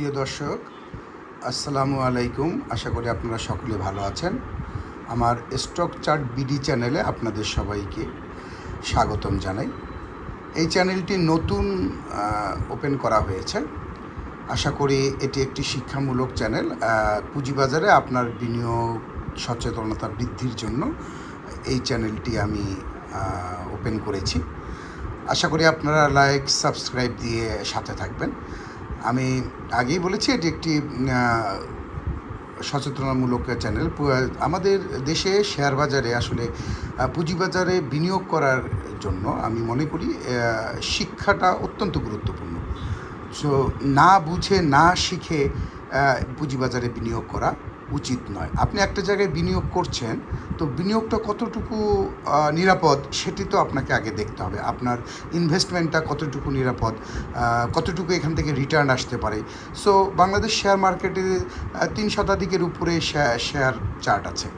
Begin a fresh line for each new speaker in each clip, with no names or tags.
প্রিয় দর্শক, আসসালামু আলাইকুম। আশা করি আপনারা সকলে ভালো আছেন। আমার স্টক চার্ট বিডি চ্যানেলে আপনাদের সবাইকে স্বাগতম জানাই। এই চ্যানেলটি নতুন ওপেন করা হয়েছে। আশা করি এটি একটি শিক্ষামূলক চ্যানেল। পুঁজিবাজারে আপনার বিনিয়োগ সচেতনতা বৃদ্ধির জন্য এই চ্যানেলটি আমি ওপেন করেছি। আশা করি আপনারা লাইক সাবস্ক্রাইব দিয়ে সাথে থাকবেন। আমি আগেই বলেছি এটি একটি সচেতনামূলক চ্যানেল। আমাদের দেশে শেয়ার বাজারে আসলে পুঁজিবাজারে বিনিয়োগ করার জন্য আমি মনে করি শিক্ষাটা অত্যন্ত গুরুত্বপূর্ণ। সো না বুঝে না শিখে পুঁজিবাজারে বিনিয়োগ করা উচিত নয়। আপনি একটা জায়গায় বিনিয়োগ করছেন, তো বিনিয়োগটা কতটুকু নিরাপদ সেটি তো আপনাকে আগে দেখতে হবে। আপনার ইনভেস্টমেন্টটা কতটুকু নিরাপদ, কতটুকু এখান থেকে রিটার্ন আসতে পারে। সো বাংলাদেশ শেয়ার মার্কেটে 3 শতাধিকের উপরে শেয়ার চার্ট আছে।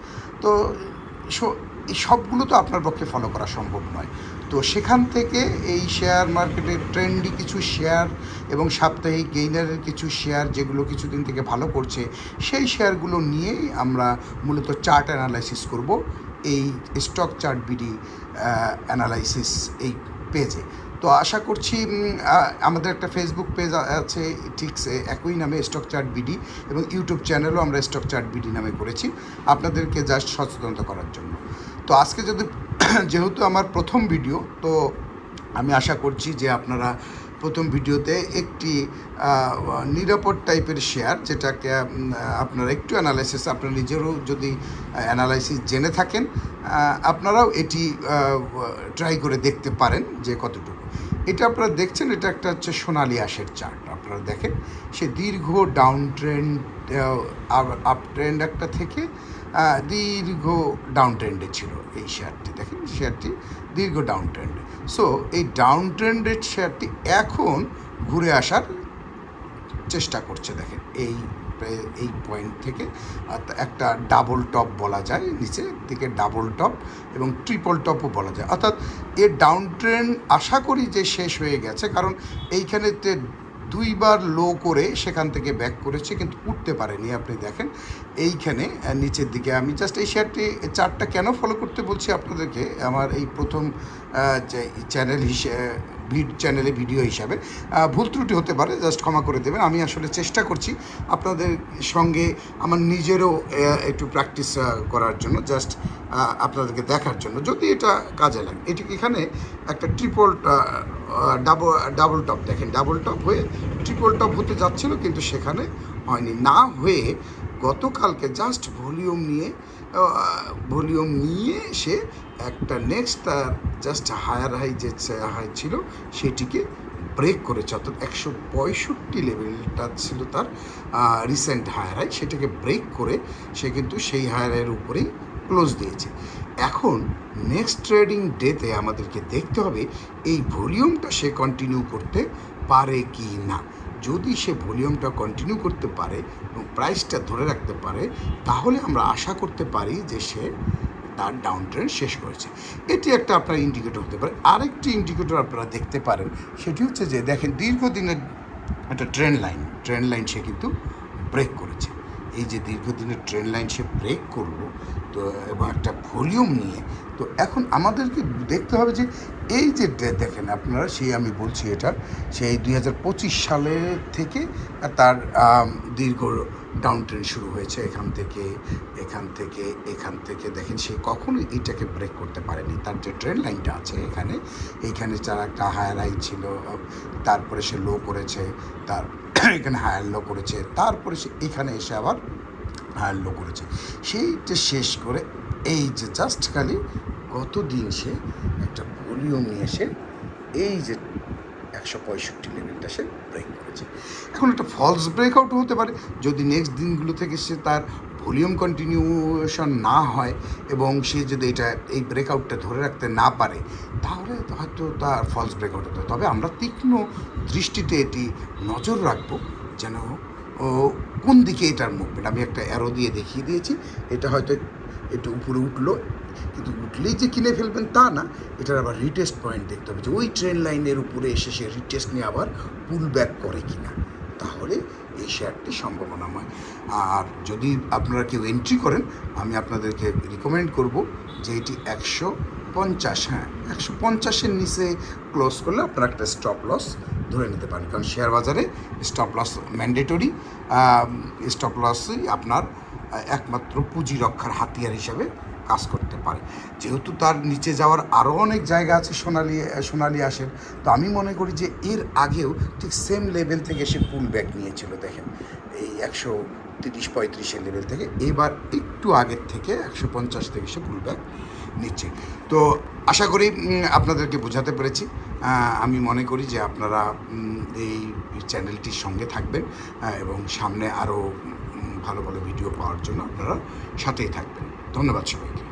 তো এই সবগুলো তো আপনার পক্ষে ফলো করা সম্ভব নয়। তো সেখান থেকে এই শেয়ার মার্কেটের ট্রেন্ডি কিছু শেয়ার এবং সাপ্তাহিক গেইনারের কিছু শেয়ার যেগুলো কিছুদিন থেকে ভালো করছে, সেই শেয়ারগুলো নিয়েই আমরা মূলত চার্ট অ্যানালাইসিস করব এই স্টক চার্ট বিডি অ্যানালাইসিস এই পেজে। তো আশা করছি আমাদের একটা ফেসবুক পেজ আছে ঠিক একই নামে স্টক চার্ট বিডি, এবং ইউটিউব চ্যানেলও আমরা স্টক চার্ট বিডি নামে করেছি আপনাদেরকে জাস্ট সচেতনতা করার জন্য। তো আজকে যেহেতু আমার প্রথম ভিডিও, তো আমি আশা করছি যে আপনারা প্রথম ভিডিওতে একটি নিরাপদ টাইপের শেয়ার, যেটাকে আপনারা একটু অ্যানালাইসিস, আপনারা নিজেরও যদি অ্যানালাইসিস জেনে থাকেন, আপনারাও এটি ট্রাই করে দেখতে পারেন যে কতটুকু। এটা আপনারা দেখছেন, এটা একটা হচ্ছে সোনালি আঁশের চার্ট। আপনারা দেখেন সে দীর্ঘ ডাউন ট্রেন্ড, আপ ট্রেন্ড একটা থেকে দীর্ঘ ডাউন ট্রেন্ডে ছিল এই শেয়ারটি। দেখেন শেয়ারটি দীর্ঘ ডাউন ট্রেন্ডে। সো এই ডাউন ট্রেন্ডের শেয়ারটি এখন ঘুরে আসার চেষ্টা করছে। দেখেন এই পয়েন্ট থেকে একটা ডাবল টপ বলা যায়, নিচের দিকে ডাবল টপ এবং ট্রিপল টপও বলা যায়। অর্থাৎ এর ডাউন ট্রেন্ড আশা করি যে শেষ হয়ে গেছে, কারণ এইখানেতে 2বার লো করে সেখান থেকে ব্যাক করেছে কিন্তু উঠতে পারেনি। আপনি দেখেন এইখানে নিচের দিকে। আমি জাস্ট এই চার্টটা কেন ফলো করতে বলছি আপনাদেরকে, আমার এই প্রথম চ্যানেলে ভিডিও হিসাবে ভুল ত্রুটি হতে পারে, জাস্ট ক্ষমা করে দেবেন। আমি আসলে চেষ্টা করছি আপনাদের সঙ্গে আমার নিজেরও একটু প্র্যাকটিস করার জন্য, জাস্ট আপনাদেরকে দেখার জন্য, যদি এটা কাজে লাগে। এটি এখানে একটা ডাবল টপ, দেখেন ডাবল টপ হয়ে ট্রিপল টপ হতে যাচ্ছিল কিন্তু সেখানে হয়নি। না হয়ে গতকালকে জাস্ট ভলিউম নিয়ে সে একটা নেক্সট তার জাস্ট হায়ার হাই যে হাই ছিল সেটিকে ব্রেক করেছে। অর্থাৎ 165 লেভেলটা ছিল তার রিসেন্ট হায়ার হাই, সেটাকে ব্রেক করে সে কিন্তু সেই হায়ার হাইয়ের উপরেই ক্লোজ দিয়েছে। এখন নেক্সট ট্রেডিং ডেতে আমাদেরকে দেখতে হবে এই ভলিউমটা সে কন্টিনিউ করতে পারে কি না। যদি সে ভলিউমটা কন্টিনিউ করতে পারে এবং প্রাইসটা ধরে রাখতে পারে, তাহলে আমরা আশা করতে পারি যে সে তার ডাউন ট্রেন্ড শেষ করেছে। এটি একটা আপনার ইন্ডিকেটর হতে পারে। আরেকটি ইন্ডিকেটর আপনারা দেখতে পারেন, সেটি হচ্ছে যে দেখেন দীর্ঘদিনের একটা ট্রেন্ড লাইন সে কিন্তু ব্রেক করেছে। এই যে দীর্ঘদিনের ট্রেন্ড লাইন সে ব্রেক করলো, তো এবং একটা ভলিউম নিয়ে, তো এখন আমাদেরকে দেখতে হবে যে এই যে দেখেন আপনারা, আমি বলছি এটা সেই 2025 সালের থেকে তার দীর্ঘ ডাউন ট্রেন্ড শুরু হয়েছে। এখান থেকে দেখেন সে কখনোই এটাকে ব্রেক করতে পারেনি। তার যে ট্রেন্ড লাইনটা আছে এইখানে তার একটা হায়ার হাই ছিল, তারপরে সে লো করেছে, এখানে হায়ার লো করেছে, তারপরে সে এখানে এসে আবার হায়ার লো করেছে। সেইটা শেষ করে এই যে জাস্ট খালি গতদিন সে একটা ভলিউম নিয়ে এসে এই যে 165 লেভেলটা সে ব্রেক করেছে। এখন একটা ফলস ব্রেকআউটও হতে পারে যদি নেক্সট দিনগুলো থেকে সে তার ভলিউম কন্টিনিউশন না হয় এবং সে যদি এই ব্রেকআউটটা ধরে রাখতে না পারে, তাহলে হয়তো তার ফলস ব্রেকআউট হতে। তবে আমরা তীক্ষ্ণ দৃষ্টিতে এটি নজর রাখবো যেন কোন দিকে এটার মুভমেন্ট। আমি একটা অ্যারো দিয়ে দেখিয়ে দিয়েছি। এটা হয়তো একটু উপরে উঠলো, কিন্তু উঠলেই যে কিনে ফেলবেন তা না, এটার আবার রিটেস্ট পয়েন্ট দেখতে হবে যে ওই ট্রেন লাইনের উপরে এসে সে রিটেস্ট নিয়ে আবার পুল ব্যাক করে কিনা। তাহলে এই শেয়ারটি সম্ভাবনাময়। আর যদি আপনারা কেউ এন্ট্রি করেন, আমি আপনাদেরকে রিকমেন্ড করব যে এটি 150, হ্যাঁ 150-এর নিচে ক্লোজ করলে আপনারা একটা স্টপ লস ধরে নিতে পারেন, কারণ শেয়ার বাজারে স্টপ লস ম্যান্ডেটরি। স্টপ লসই আপনার একমাত্র পুঁজি রক্ষার হাতিয়ার হিসাবে কাজ করতে পারে। যেহেতু তার নিচে যাওয়ার আরও অনেক জায়গা আছে সোনালি আসের, তো আমি মনে করি যে এর আগেও ঠিক সেম লেভেল থেকে এসে পুল ব্যাক নিয়েছিল, দেখেন এই 130-35-এর লেভেল থেকে, এবার একটু আগের থেকে 150 থেকে এসে পুল ব্যাক নিচ্ছে। তো আশা করি আপনাদেরকে বোঝাতে পেরেছি। আমি মনে করি যে আপনারা এই চ্যানেলটির সঙ্গে থাকবেন এবং সামনে আরও ভালো ভালো ভিডিও পাওয়ার জন্য আপনারা সাথেই থাকবেন। ধন্যবাদ সবাইকে।